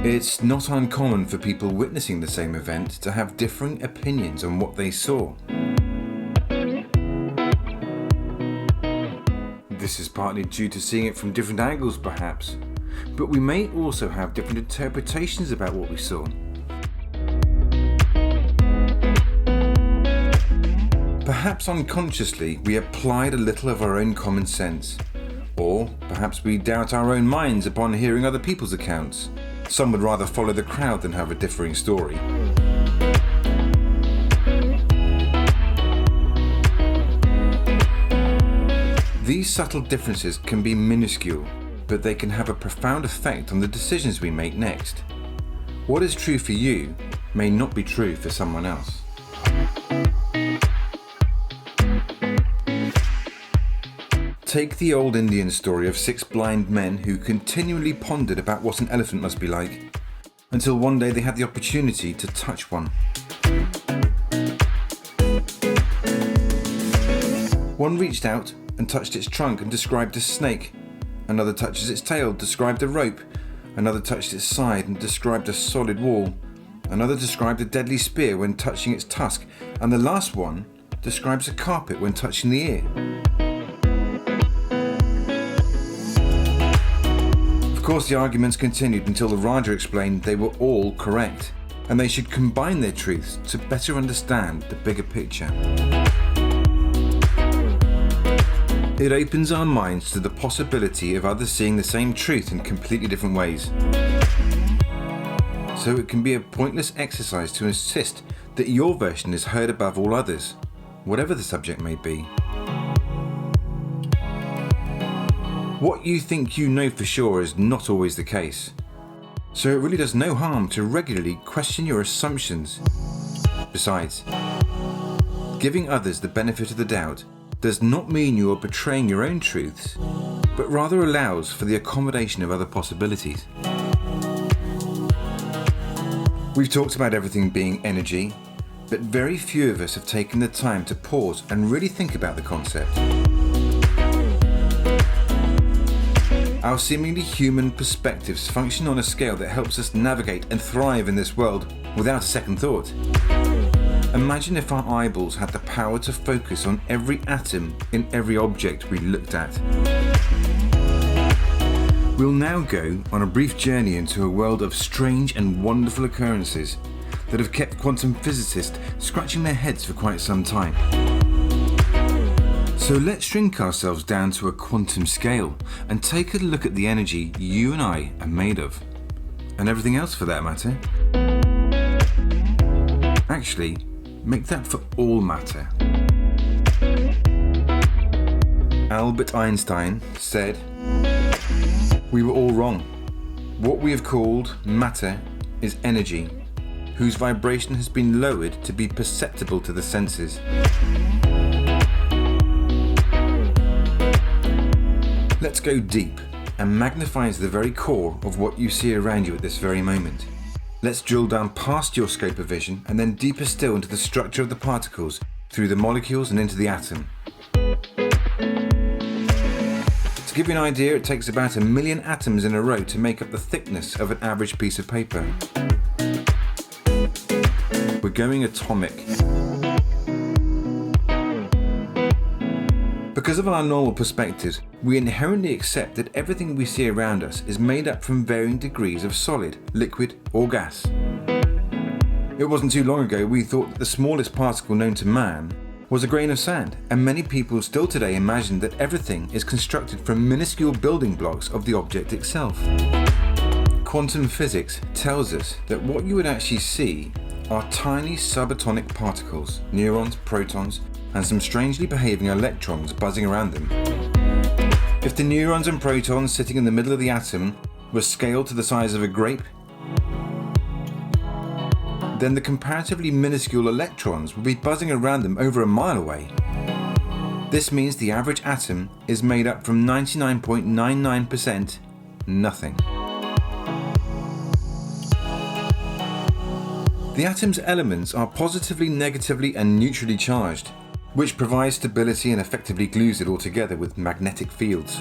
It's not uncommon for people witnessing the same event to have differing opinions on what they saw. This is partly due to seeing it from different angles perhaps, but we may also have different interpretations about what we saw. Perhaps unconsciously we applied a little of our own common sense, or perhaps we doubt our own minds upon hearing other people's accounts. Some would rather follow the crowd than have a differing story. These subtle differences can be minuscule, but they can have a profound effect on the decisions we make next. What is true for you may not be true for someone else. Take the old Indian story of 6 blind men who continually pondered about what an elephant must be like, until one day they had the opportunity to touch one. One reached out and touched its trunk and described a snake. Another touches its tail, described a rope. Another touched its side and described a solid wall. Another described a deadly spear when touching its tusk. And the last one describes a carpet when touching the ear. Of course, the arguments continued until the Raja explained they were all correct, and they should combine their truths to better understand the bigger picture. It opens our minds to the possibility of others seeing the same truth in completely different ways. So it can be a pointless exercise to insist that your version is heard above all others, whatever the subject may be. What you think you know for sure is not always the case. So it really does no harm to regularly question your assumptions. Besides, giving others the benefit of the doubt does not mean you are betraying your own truths, but rather allows for the accommodation of other possibilities. We've talked about everything being energy, but very few of us have taken the time to pause and really think about the concept. Our seemingly human perspectives function on a scale that helps us navigate and thrive in this world without a second thought. Imagine if our eyeballs had the power to focus on every atom in every object we looked at. We'll now go on a brief journey into a world of strange and wonderful occurrences that have kept quantum physicists scratching their heads for quite some time. So let's shrink ourselves down to a quantum scale and take a look at the energy you and I are made of, and everything else for that matter. Actually, make that for all matter. Albert Einstein said, "We were all wrong. What we have called matter is energy, whose vibration has been lowered to be perceptible to the senses." Let's go deep and magnify the very core of what you see around you at this very moment. Let's drill down past your scope of vision and then deeper still into the structure of the particles, through the molecules and into the atom. To give you an idea, it takes about 1 million atoms in a row to make up the thickness of an average piece of paper. We're going atomic. Because of our normal perspectives, we inherently accept that everything we see around us is made up from varying degrees of solid, liquid, or gas. It wasn't too long ago we thought that the smallest particle known to man was a grain of sand, and many people still today imagine that everything is constructed from minuscule building blocks of the object itself. Quantum physics tells us that what you would actually see are tiny subatomic particles, neurons, protons, and some strangely behaving electrons buzzing around them. If the neurons and protons sitting in the middle of the atom were scaled to the size of a grape, then the comparatively minuscule electrons would be buzzing around them over a mile away. This means the average atom is made up from 99.99% nothing. The atom's elements are positively, negatively, and neutrally charged, which provides stability and effectively glues it all together with magnetic fields.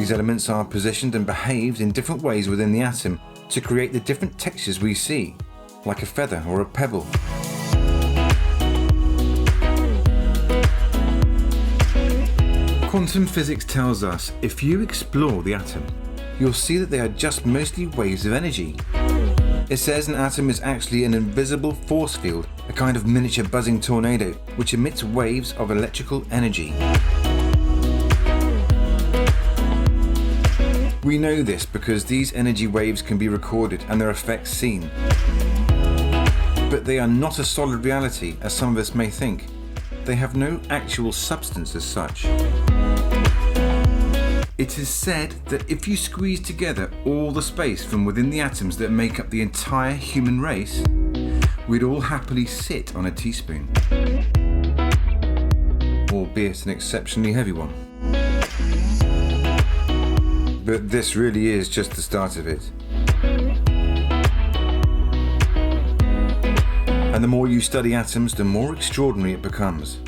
These elements are positioned and behaved in different ways within the atom to create the different textures we see, like a feather or a pebble. Quantum physics tells us if you explore the atom, you'll see that they are just mostly waves of energy. It says an atom is actually an invisible force field, a kind of miniature buzzing tornado, which emits waves of electrical energy. We know this because these energy waves can be recorded and their effects seen. But they are not a solid reality, as some of us may think. They have no actual substance as such. It is said that if you squeeze together all the space from within the atoms that make up the entire human race, we'd all happily sit on a teaspoon. Albeit an exceptionally heavy one. But this really is just the start of it. And the more you study atoms, the more extraordinary it becomes.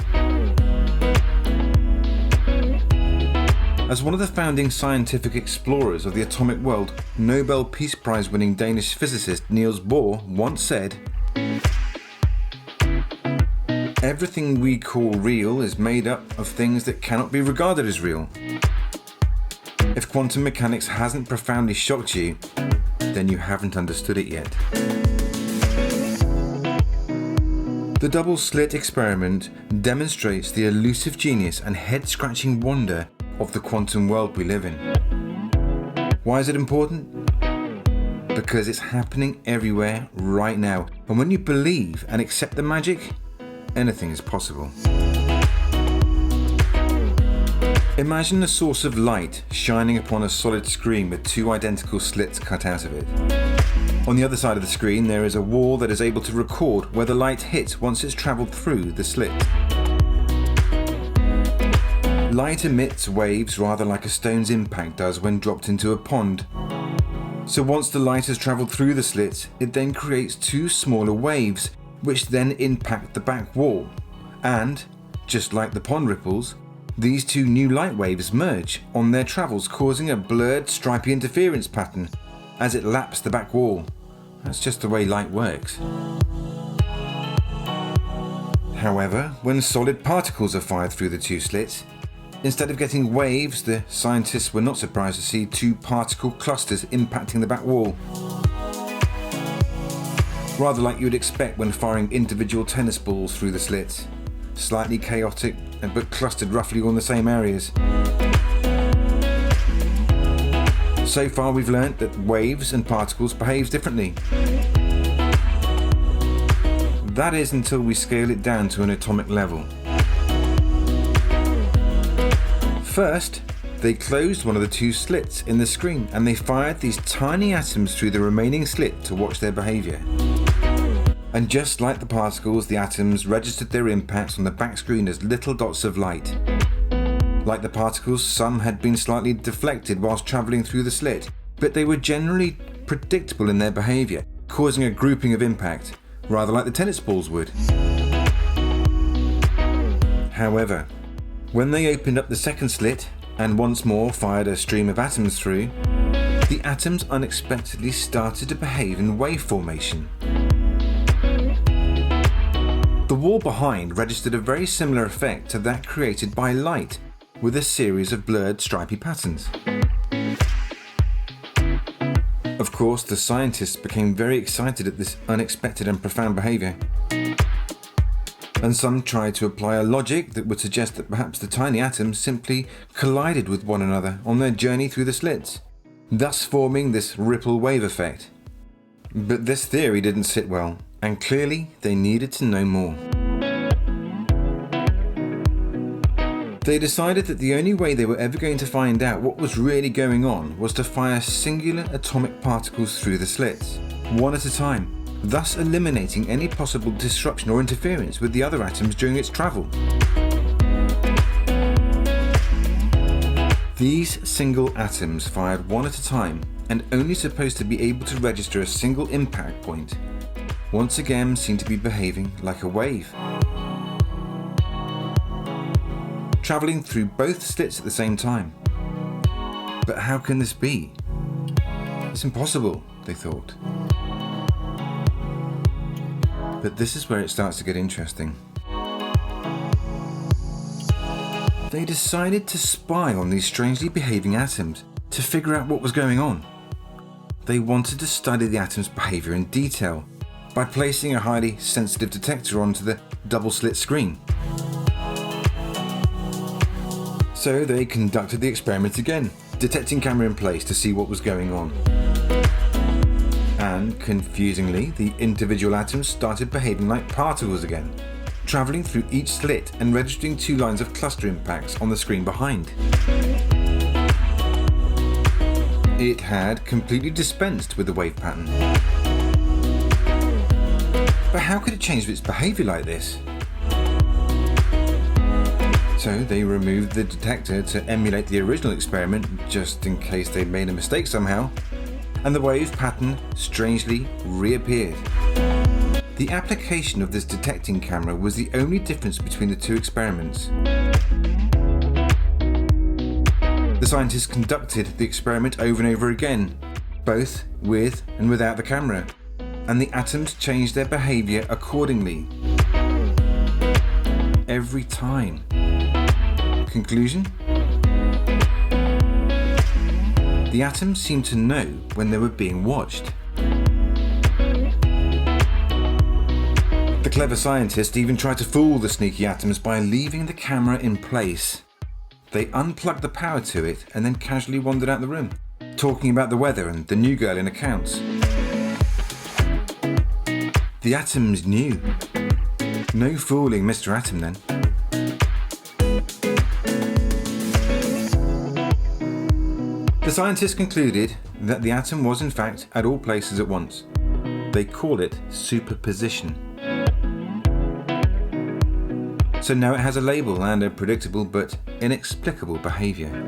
As one of the founding scientific explorers of the atomic world, Nobel Peace Prize winning Danish physicist Niels Bohr once said, "Everything we call real is made up of things that cannot be regarded as real." If quantum mechanics hasn't profoundly shocked you, then you haven't understood it yet. The double slit experiment demonstrates the elusive genius and head-scratching wonder of the quantum world we live in. Why is it important? Because it's happening everywhere right now, and when you believe and accept the magic, anything is possible. Imagine a source of light shining upon a solid screen with two identical slits cut out of it. On the other side of the screen there is a wall that is able to record where the light hits once it's travelled through the slit. Light emits waves rather like a stone's impact does when dropped into a pond. So once the light has travelled through the slit, it then creates two smaller waves, which then impact the back wall. And, just like the pond ripples, these two new light waves merge on their travels, causing a blurred, stripy interference pattern as it laps the back wall. That's just the way light works. However, when solid particles are fired through the two slits, instead of getting waves, the scientists were not surprised to see two particle clusters impacting the back wall. Rather like you would expect when firing individual tennis balls through the slits. Slightly chaotic, but clustered roughly all in the same areas. So far we've learnt that waves and particles behave differently. That is until we scale it down to an atomic level. First, they closed one of the two slits in the screen and they fired these tiny atoms through the remaining slit to watch their behaviour. And just like the particles, the atoms registered their impacts on the back screen as little dots of light. Like the particles, some had been slightly deflected whilst travelling through the slit, but they were generally predictable in their behaviour, causing a grouping of impact, rather like the tennis balls would. However, when they opened up the second slit and once more fired a stream of atoms through, the atoms unexpectedly started to behave in wave formation. The wall behind registered a very similar effect to that created by light, with a series of blurred stripy patterns. Of course, the scientists became very excited at this unexpected and profound behaviour. And some tried to apply a logic that would suggest that perhaps the tiny atoms simply collided with one another on their journey through the slits, thus forming this ripple wave effect. But this theory didn't sit well, and clearly they needed to know more. They decided that the only way they were ever going to find out what was really going on was to fire singular atomic particles through the slits, one at a time, thus eliminating any possible disruption or interference with the other atoms during its travel. These single atoms fired one at a time and only supposed to be able to register a single impact point, once again seemed to be behaving like a wave. Travelling through both slits at the same time. But how can this be? It's impossible, they thought. But this is where it starts to get interesting. They decided to spy on these strangely behaving atoms to figure out what was going on. They wanted to study the atom's behavior in detail by placing a highly sensitive detector onto the double-slit screen. So they conducted the experiment again, detecting camera in place to see what was going on. And, confusingly, the individual atoms started behaving like particles again, travelling through each slit and registering 2 lines of cluster impacts on the screen behind. It had completely dispensed with the wave pattern. But how could it change its behaviour like this? So they removed the detector to emulate the original experiment, just in case they made a mistake somehow, and the wave pattern strangely reappeared. The application of this detecting camera was the only difference between the 2 experiments. The scientists conducted the experiment over and over again, both with and without the camera, and the atoms changed their behaviour accordingly. Every time. Conclusion? The atoms seemed to know when they were being watched. The clever scientist even tried to fool the sneaky atoms by leaving the camera in place. They unplugged the power to it and then casually wandered out the room, talking about the weather and the new girl in accounts. The atoms knew. No fooling Mr. Atom then. The scientists concluded that the atom was in fact at all places at once. They call it superposition. So now it has a label and a predictable but inexplicable behaviour.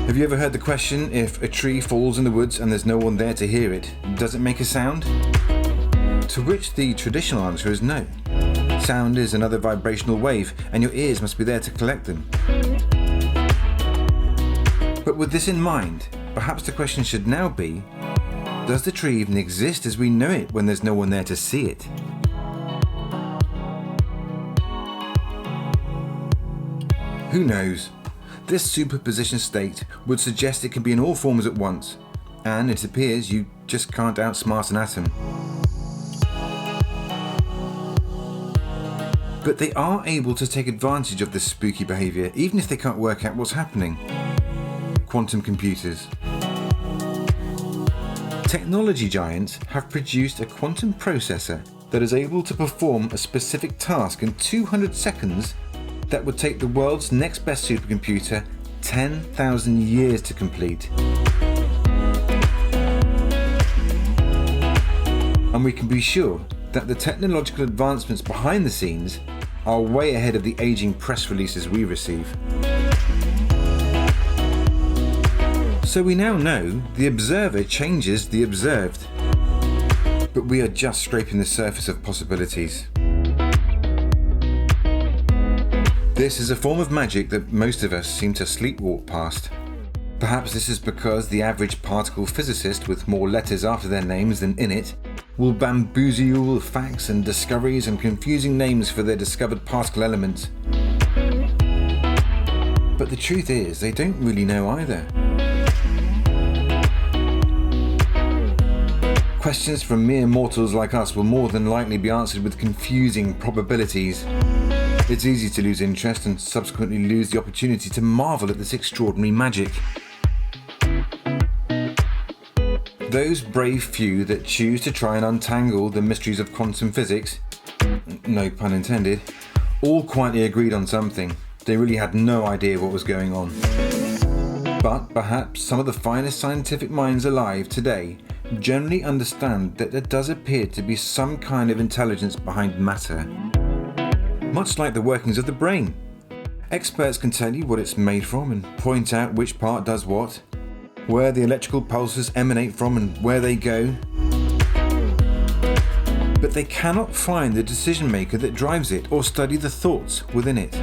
Have you ever heard the question, if a tree falls in the woods and there's no one there to hear it, does it make a sound? To which the traditional answer is no. Sound is another vibrational wave and your ears must be there to collect them. But with this in mind, perhaps the question should now be, does the tree even exist as we know it when there's no one there to see it? Who knows? This superposition state would suggest it can be in all forms at once, and it appears you just can't outsmart an atom. But they are able to take advantage of this spooky behaviour even if they can't work out what's happening. Quantum computers. Technology giants have produced a quantum processor that is able to perform a specific task in 200 seconds that would take the world's next best supercomputer 10,000 years to complete. And we can be sure that the technological advancements behind the scenes are way ahead of the aging press releases we receive. So we now know the observer changes the observed, but we are just scraping the surface of possibilities. This is a form of magic that most of us seem to sleepwalk past. Perhaps this is because the average particle physicist with more letters after their names than in it will bamboozle facts and discoveries and confusing names for their discovered particle elements. But the truth is, they don't really know either. Questions from mere mortals like us will more than likely be answered with confusing probabilities. It's easy to lose interest and subsequently lose the opportunity to marvel at this extraordinary magic. Those brave few that choose to try and untangle the mysteries of quantum physics, no pun intended, all quietly agreed on something. They really had no idea what was going on. But perhaps some of the finest scientific minds alive today generally understand that there does appear to be some kind of intelligence behind matter. Much like the workings of the brain. Experts can tell you what it's made from and point out which part does what, where the electrical pulses emanate from and where they go. But they cannot find the decision maker that drives it or study the thoughts within it.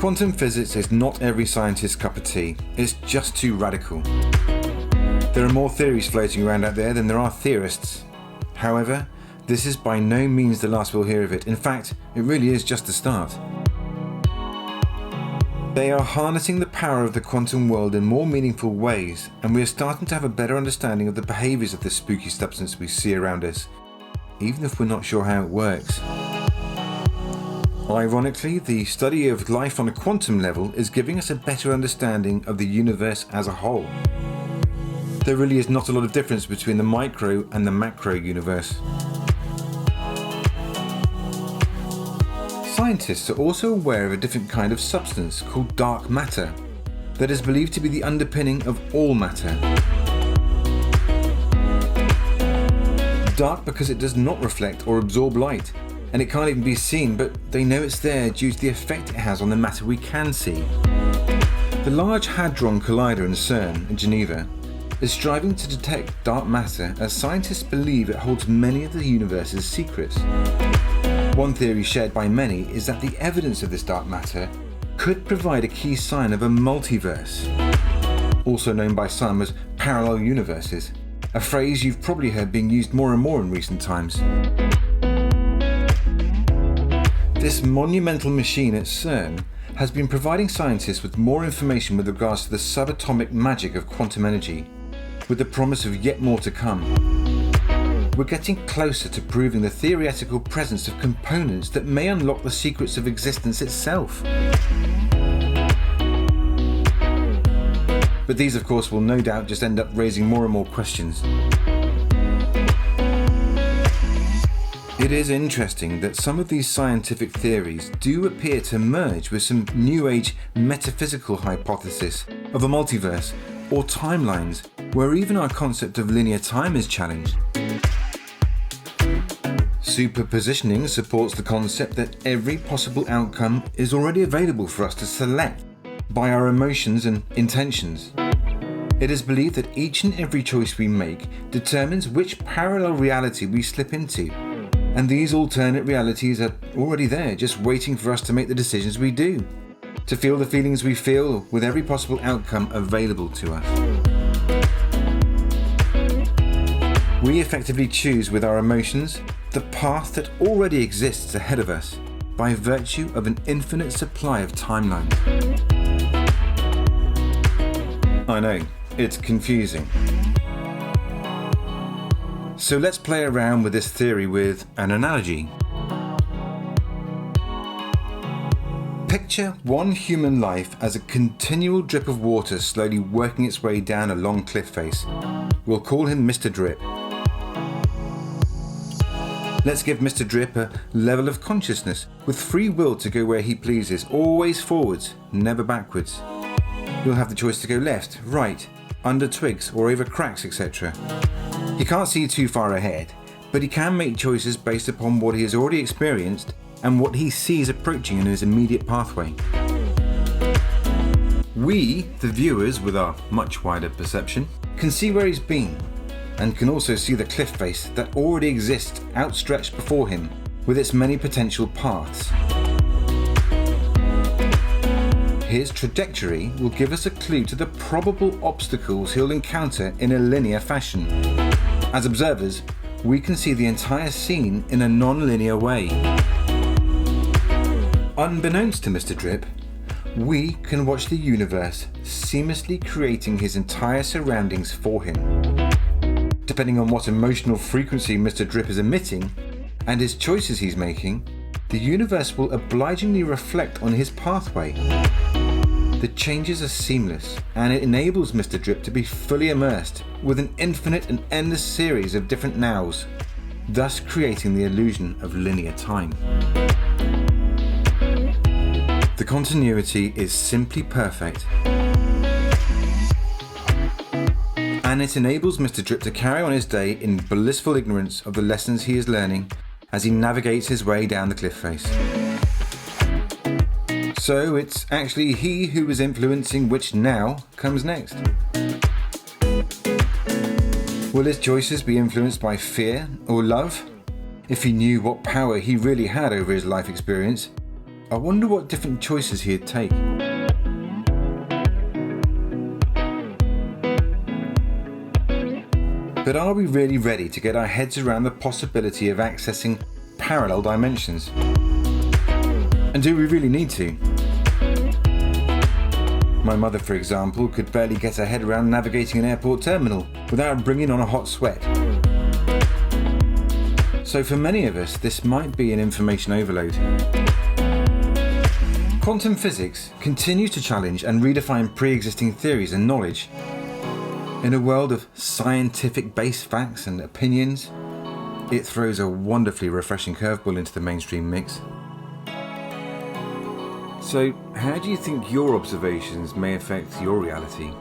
Quantum physics is not every scientist's cup of tea. It's just too radical. There are more theories floating around out there than there are theorists. However, this is by no means the last we'll hear of it. In fact, it really is just the start. They are harnessing the power of the quantum world in more meaningful ways, and we are starting to have a better understanding of the behaviours of this spooky substance we see around us, even if we're not sure how it works. Ironically, the study of life on a quantum level is giving us a better understanding of the universe as a whole. There really is not a lot of difference between the micro and the macro universe. Scientists are also aware of a different kind of substance called dark matter that is believed to be the underpinning of all matter. Dark because it does not reflect or absorb light, and it can't even be seen, but they know it's there due to the effect it has on the matter we can see. The Large Hadron Collider in CERN in Geneva is striving to detect dark matter, as scientists believe it holds many of the universe's secrets. One theory shared by many is that the evidence of this dark matter could provide a key sign of a multiverse, also known by some as parallel universes, a phrase you've probably heard being used more and more in recent times. This monumental machine at CERN has been providing scientists with more information with regards to the subatomic magic of quantum energy, with the promise of yet more to come. We're getting closer to proving the theoretical presence of components that may unlock the secrets of existence itself. But these, of course, will no doubt just end up raising more and more questions. It is interesting that some of these scientific theories do appear to merge with some New Age metaphysical hypothesis of a multiverse or timelines, where even our concept of linear time is challenged. Superpositioning supports the concept that every possible outcome is already available for us to select by our emotions and intentions. It is believed that each and every choice we make determines which parallel reality we slip into, and these alternate realities are already there, just waiting for us to make the decisions we do, to feel the feelings we feel, with every possible outcome available to us. We effectively choose with our emotions the path that already exists ahead of us by virtue of an infinite supply of timelines. I know, it's confusing. So let's play around with this theory with an analogy. Picture one human life as a continual drip of water slowly working its way down a long cliff face. We'll call him Mr. Drip. Let's give Mr. Drip a level of consciousness with free will to go where he pleases, always forwards, never backwards. He'll have the choice to go left, right, under twigs or over cracks, etc. He can't see too far ahead, but he can make choices based upon what he has already experienced and what he sees approaching in his immediate pathway. We, the viewers with our much wider perception, can see where he's been, and can also see the cliff face that already exists outstretched before him with its many potential paths. His trajectory will give us a clue to the probable obstacles he'll encounter in a linear fashion. As observers, we can see the entire scene in a non-linear way. Unbeknownst to Mr. Drip, we can watch the universe seamlessly creating his entire surroundings for him. Depending on what emotional frequency Mr. Drip is emitting and his choices he's making, the universe will obligingly reflect on his pathway. The changes are seamless, and it enables Mr. Drip to be fully immersed with an infinite and endless series of different nows, thus creating the illusion of linear time. The continuity is simply perfect, and it enables Mr. Drip to carry on his day in blissful ignorance of the lessons he is learning as he navigates his way down the cliff face. So it's actually he who is influencing which now comes next. Will his choices be influenced by fear or love? If he knew what power he really had over his life experience, I wonder what different choices he'd take. But are we really ready to get our heads around the possibility of accessing parallel dimensions? And do we really need to? My mother, for example, could barely get her head around navigating an airport terminal without bringing on a hot sweat. So for many of us, this might be an information overload. Quantum physics continues to challenge and redefine pre-existing theories and knowledge. In a world of scientific-based facts and opinions, it throws a wonderfully refreshing curveball into the mainstream mix. So, how do you think your observations may affect your reality?